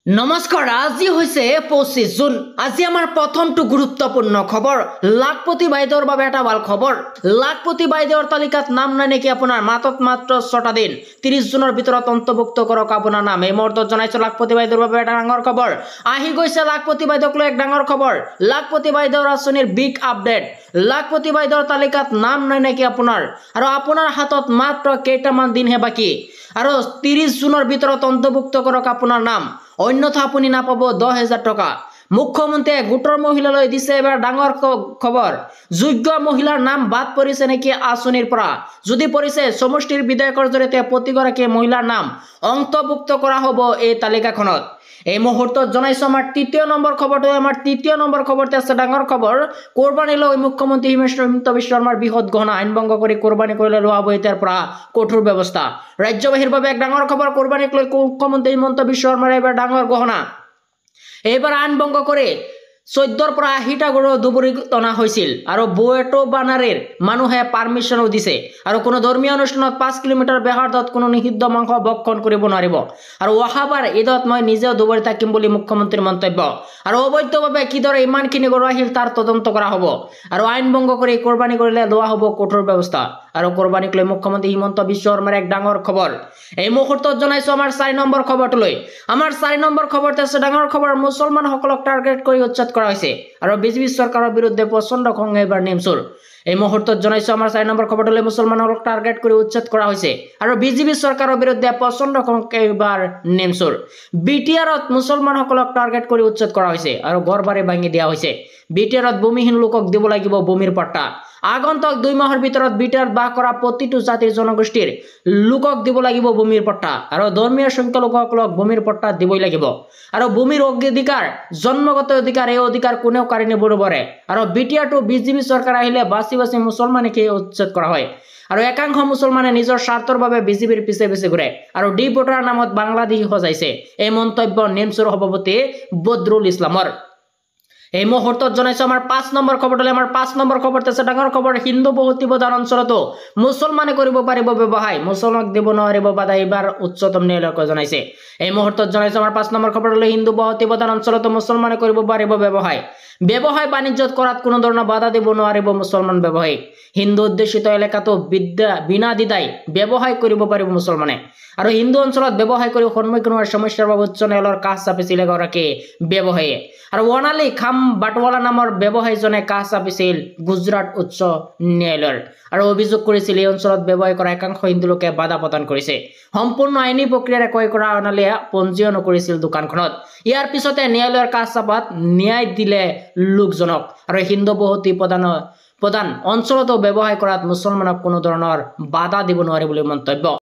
নমস্কাৰ আজি হৈছে 25 জুন আজি আমাৰ প্ৰথমটো গুৰুত্বপূৰ্ণ খবৰ লাখপতি বাইদেউৰ বাবে এটা ভাল খবৰ লাখপতি বাইদেউৰ তালিকাত নাম নাই নেকি আপোনাৰ মাত্ৰ 6টা দিন 30 জুনৰ ভিতৰত অন্তৰ্ভুক্ত কৰক আপোনাৰ নাম এই মুহূৰ্তত জনাইছো লাখপতি বাইদেউৰ বাবে এটা ডাঙৰ খবৰ আহি গৈছে লাখপতি বাইদেউক লৈ এক ডাঙৰ খবৰ লাখপতি বাইদেউৰ আঁচনিৰ বিগ আপডেট লাখপতি বাইদেউৰ তালিকাত নাম নাই নেকি আপোনাৰ আৰু আপোনাৰ হাতত মাত্ৰ কেইটামান দিনহে বাকি আৰু 30 জুনৰ ভিতৰত অন্তৰ্ভুক্ত কৰক আপোনাৰ নাম অন্যথা আপুনি নাপাব 10,000 টকা মুখ্যমন্ত্ৰীয়ে গোটৰ মহিলালৈ দিছে এবাৰ ডাঙৰ খবৰ যোগ্য মহিলাৰ নাম বাদ পৰিছে নেকি আঁচনিৰ পৰা যদি পৰিছে সমষ্টিৰ বিধায়কৰ জৰিয়তে প্ৰতিগৰাকী মহিলাৰ নাম অন্তৰ্ভুক্ত কৰা হ'ব এই তালিকাখনত এই মুহূৰ্তত জনাইছো আমাৰ তৃতীয় নম্বৰ খবৰটো আমাৰ তৃতীয় নম্বৰ খবৰতে আছে ডাঙৰ খবৰ কোৰবানী লৈ মুখ্যমন্ত্ৰী হিমন্ত বিশ্ব শৰ্মাৰ বৃহৎ গহনা আইন ভংগ কৰি কোৰবানী কৰিলে লোৱা হ'ব এতিয়াৰ পৰা কঠোৰ ব্যৱস্থা ৰাজ্যবাসীৰ বাবে এক ডাঙৰ খবৰ কোৰবানীক লৈ মুখ্যমন্ত্ৰী হিমন্ত বিশ্ব শৰ্মাৰ এবাৰ ডাঙৰ গহনা এইবাৰ আইন ভংগ কৰি 14ৰ পৰা 80টা গৰু দুবৰি টনা হৈছিল আৰু বুয়েটো বানাৰীৰ মানুহে পাৰমিশনো দিছে আৰু কোনো ধৰ্মীয় অনুষ্ঠানত 5 কিলোমিটাৰ বেহাৰদত কোনো নিষিদ্ধ মাংস ভক্ষণ কৰিব নোৱাৰিব আৰু অহাবাৰ ঈদত মই নিজেও দুবৰি থাকিম বুলি মুখ্যমন্ত্ৰীৰ মন্তব্য আৰু অবৈধভাৱে কিদৰে ইমানখিনি গৰু আহিল তাৰ তদন্ত কৰা হ'ব আৰু আইন ভংগ কৰি কোৰবানী কৰিলে লোৱা হ'ব কঠোৰ ব্যৱস্থা আৰু কোৰবানীক লৈ মুখ্যমন্ত্ৰী হিমন্ত বিশ্ব শৰ্মাৰ এক ডাঙৰ খবৰ এই মুহূৰ্তত জনাইছো আমাৰ 4 নম্বৰ খবৰটো লৈ আমাৰ 4 নম্বৰ খবৰতে আছে ডাঙৰ খবৰ মুছলমানসকলক টাৰ্গেট কৰি উচ্ছেদ কৰা হৈছে আৰু বিজেপি চৰকাৰৰ বিৰুদ্ধে প্ৰচণ্ড খং এবাৰ নেমচুৰ এই মুহূৰ্তত জনাইছো আমাৰ 4 নম্বৰ খবৰটো লৈ মুছলমানসকলক টাৰ্গেট কৰি উচ্ছেদ কৰা হৈছে আৰু বিজেপি চৰকাৰৰ বিৰুদ্ধে প্ৰচণ্ড খং এবাৰ নেমচুৰ বিটিআৰত মুছলমানসকলক টাৰ্গেট কৰি উচ্ছেদ কৰা হৈছে আৰু ঘৰবাৰী ভাঙি দিয়া হৈছে বিটিআৰত ভূমিহীন লোকক দিব লাগিব ভূমিৰ পট্টা আগন্তুক 2 মাহৰ ভিতৰত বিটিআৰত বাস কৰা প্ৰতিটো জাতিৰ জনগোষ্ঠীৰ লোকক দিব লাগিব ভূমিৰ পট্টা আৰু ধৰ্মীয় সংখ্যালঘুসকলক ভূমিৰ পট্টা দিবই লাগিব আৰু ভূমিৰ অধিকাৰ জন্মগত অধিকাৰ এই অধিকাৰ কোনেও কাঢ়ি নিব নোৱাৰে আৰু বিটিআৰটো বিজেপি চৰকাৰ আহিলে বাছি মুছলমানকে উচ্ছেদ কৰা হয় আৰু একাংশ মুছলমানে নিজৰ স্বাৰ্থৰ বাবে বিজেপিৰ পিছে পিছে ঘূৰে আৰু ডি ভোটাৰ নামত বাংলাদেশী সজাইছে এই মন্তব্য নেমচুৰ সভাপতি বদৰুল ইছলামৰ এই মুহূৰ্তত জনাইছো আমাৰ 5 নম্বৰ খবৰটো আমাৰ 5 নম্বৰ খবৰতে আছে ডাঙৰ খবৰ হিন্দু বহুতি প্ৰধান অঞ্চলতো মুছলমানে কৰিব পাৰিব ব্যৱসায় মুছলমানক দিব নোৱাৰিব বাধা এইবাৰ উচ্চতম ন্যায়ালয়ে জনাইছে এই মুহূৰ্তত জনাইছো আমাৰ 5 নম্বৰ খবৰটো হিন্দু বহুতি প্ৰধান অঞ্চলতো মুছলমানে কৰিব পাৰিব ব্যৱসায় বাণিজ্যত কৰাত কোনো ধৰণৰ বাধা দিব নোৱাৰিব মুছলমান ব্যৱসায়ী হিন্দু অধ্যুষিত এলেকাতো বিনা দ্বিধাই ব্যৱসায় কৰিব পাৰিব মুছলমানে আৰু হিন্দু অঞ্চলত ব্যৱসায় কৰি সন্মুখীন হোৱাৰ সমস্যাৰ বাবে উচ্চ ন্যায়ালয়ৰ কাষ চাপিছিল এগৰাকী ব্যৱসায়ীয়ে আৰু ওৱানালী খাম বাটৱালা নামৰ ব্যৱসায়ীজনে কাষ চাপিছিল গুজৰাট উচ্চ ন্যায়ালয়ৰ আৰু অভিযোগ কৰিছিল এই অঞ্চলত ব্যৱসায় কৰা একাংশ হিন্দু লোকে বাধা প্ৰদান কৰিছে সম্পূৰ্ণ আইনী প্ৰক্ৰিয়াৰে ক্ৰয় কৰা ওৱানালীয়ে পঞ্জীয়ন কৰিছিল দোকানখনত ইয়াৰ পিছতে ন্যায়ালয়ৰ কাষ চাপাত ন্যায় দিলে লোকজনক আৰু হিন্দু বহুতি প্ৰধান অঞ্চলতো ব্যৱসায় কৰাত মুছলমানক কোনো ধৰণৰ বাধা দিব নোৱাৰে বুলি মন্তব্য